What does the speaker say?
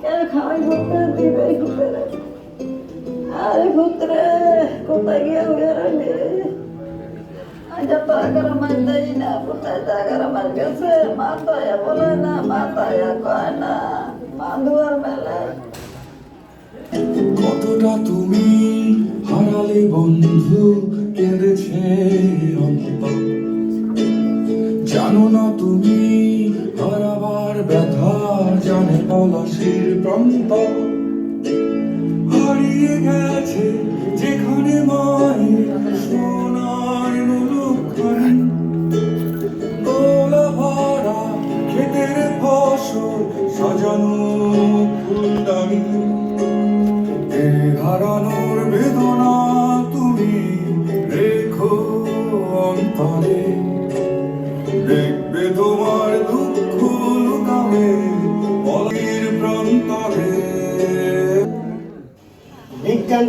কে খাওয়াই ঘুরতে দিবে ঘুরতে আরে ঘুরতে কোথায় গিয়ে হয়ে রইলে আজ টাকার মাছ দেয় না কোথায় টাকার মাছ গেছে মা তো বলে না মা তায়া কয় না মা দুয়ার মেলে কতটা তুমি হারালে বন্ধু কেঁদেছে অন্তর জানো না তুমি হারাবার ব্যথা জানে পলাশির প্রান্ত হারিয়ে গেছে যেখানে মায়ের সোনার মুলুকখানি গোলা ভরা ক্ষেতের ফসল সাজানো ফুলদানি হারানোর বেদনা তুমি রেখো অন্তরে দেখবে তোমার দুঃখ লুকাবে পলের প্রান্তরে। বিজ্ঞান